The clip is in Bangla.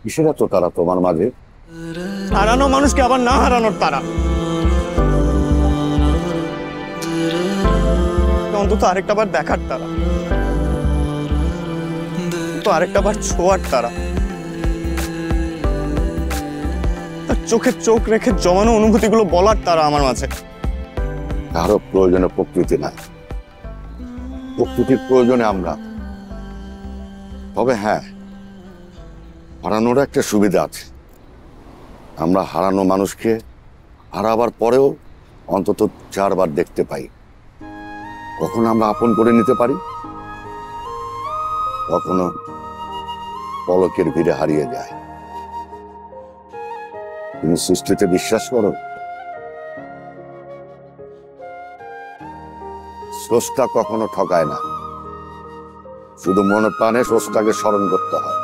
কিসের এত তারা তোমার মাঝে? হারানো মানুষকে আবার না হারানোর তারা। অন্তত আরেকটা বার দেখার তারা, তো আরেকটা বার ছোঁয়ার তারা, তার চোখে চোখ রেখে জমানো অনুভূতিগুলো বলার তারা আমার মাঝে। কারো প্রয়োজনে প্রকৃতি নাই, প্রকৃতির প্রয়োজনে আমরা। তবে হ্যাঁ, হারানোর একটা সুবিধা আছে, আমরা হারানো মানুষকে হারাবার পরেও অন্তত 4 বার দেখতে পাই। কখনো আমরা আপন করে নিতে পারি, কখনো পলকের ভিড়ে হারিয়ে যায়। তুমি সৃষ্টিতে বিশ্বাস করো? স্রষ্টা কখনো ঠকায় না, শুধু মনে প্রাণে স্রষ্টাকে স্মরণ করতে হয়।